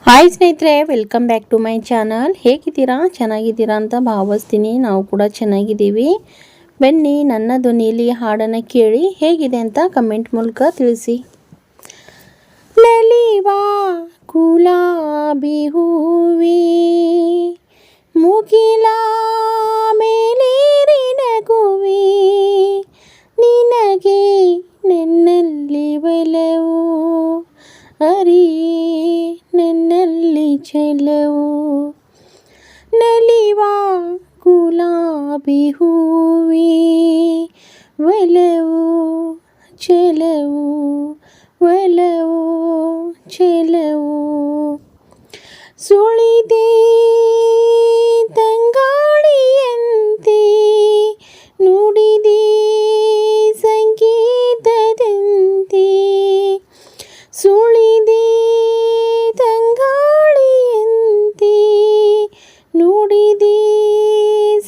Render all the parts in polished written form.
Hi ಸ್ನೇಹಿತರೆ, welcome back to my channel. ಹೇಗಿದ್ದೀರಾ? ಚೆನ್ನಾಗಿದ್ದೀರಾ ಅಂತ ಭಾವಿಸ್ತೀನಿ. ನಾವು ಕೂಡ ಚೆನ್ನಾಗಿದ್ದೀವಿ. ಬನ್ನಿ ನನ್ನ ಧ್ವನಿಯಲ್ಲಿ ಹಾಡನ್ನು ಕೇಳಿ ಹೇಗಿದೆ ಅಂತ ಕಮೆಂಟ್ ಮೂಲಕ ತಿಳಿಸಿ. ನಲಿವಾ ಗುಲಾಬಿ ಹೂವೇ, ಮುಗಿಲ ಮೇಲೇರಿ ನಗುವೆ, ನಿನಗೆ ನನ್ನಲ್ಲಿ ಒಲವು, ಅರಿಯೇ ನನ್ನಲ್ಲಿ ಚೆಲವು. ನಲಿವಾ ಗುಲಾಬಿ ಹೂವೇ, ಒಲವು ಚೆಲವು, ಒಲವು ಚೆಲವು. ಸುಳಿದೆ ತಂಗಾಳಿಯಂತೆ, ನುಡಿದೆ ಸಂಗೀತದಂತೆ. ಸುಳಿದೆ ತಂಗಾಳಿಯಂತೆ, ನುಡಿದೆ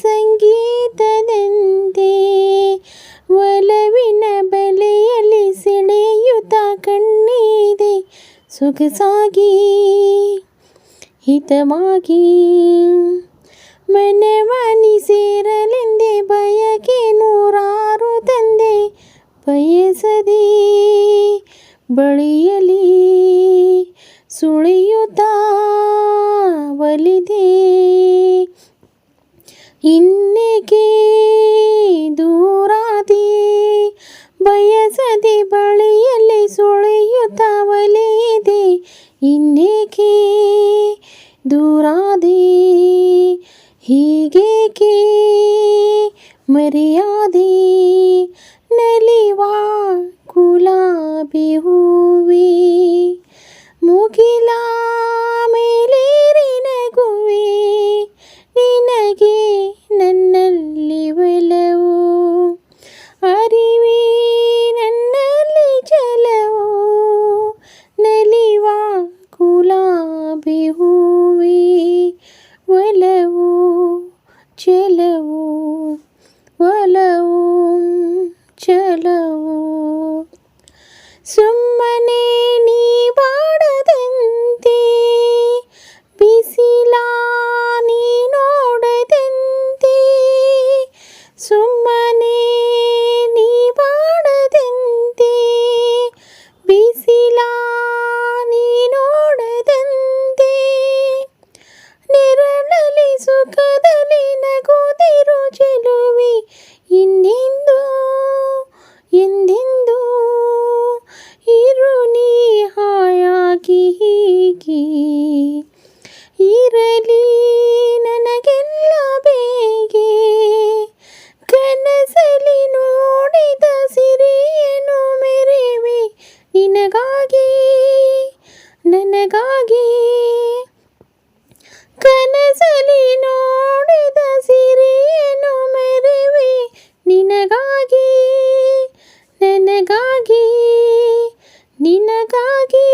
ಸಂಗೀತದಂತೆ. ಒಲವಿನ ಬಲೆಯಲ್ಲಿ ಸೆಳೆಯುತ್ತ ಕಣ್ಣಿದೆ ಸೊಗಸಾಗಿ, ಹಿತವಾಗಿ. ಮನವನಿ ಸೇರಲೆಂದೇ ಬಯಕೆ ನೂರಾರು ತಂದೆ, ಬಯಸದೆ ಬಳಿಯಲಿ ಸುಳಿಯುತ್ತ ಒಲಿದೆ. ಇನ್ನೇಕೆ ದೂರಾದೆ, ಬಯಸದೆ ಬಳಿಯಲ್ಲಿ ಸುಳಿಯುತ್ತ ಒಲಿದೆ. ಇನ್ನೇಕೆ ದೂರಾದೆ, ಹೀಗೇಕೆ ಮರೆಯಾದೆ. ನಲಿವಾ ಗುಲಾಬಿ ಹೂವೇ, ಮುಗಿಲ ಮೇಲೇರಿ ನಗುವೆ, ನಿನಗೆ ನನ್ನಲ್ಲಿ ಒಲವು, ಅರಿವೇ ನನ್ನಲ್ಲಿ ಚೆಲವು. ನಲಿವಾ ಗುಲಾಬಿ ಹೂವೇ, ಒಲವು ಚೆಲವು, ಒಲವು ಚೆಲವು. ಸುಮ್ಮನೆ ನೀ ಬಾಡದಂತೆ, ಬಿಸಿಲ ನೀ ನೋಡದಂತೆ. ಸುಮ್ಮನೆ ನೀ ಬಾಡದಂತೆ, ಬಿಸಿಲ ನೀ ನೋಡದಂತೆ. ನೆರಳಲಿ ಸುಖದಲ್ಲಿ ನಗುತ್ತಿರು ಚೆಲುವೆ, ಇನ್ನೆಂದು ಎಂದೆಂದು ಇರು ನೀ ಹಾಯಾಗಿ. ಹೀಗೆ ಇರಲಿ ನನಗೆಲ್ಲ ಬೇಗೆ, ಕನಸಲಿ ನೋಡಿದ ಸಿರಿಯನು ಮೆರೆವೆ, ನಿನಗಾಗಿ ನನಗಾಗಿ. ಕನಸಲಿ ನೋಡಿದ ಸಿರಿಯನು ಮೆರೆವೆ, ನಿನಗಾಗಿ ನನಗಾಗಿ, ನಿನಗಾಗಿ.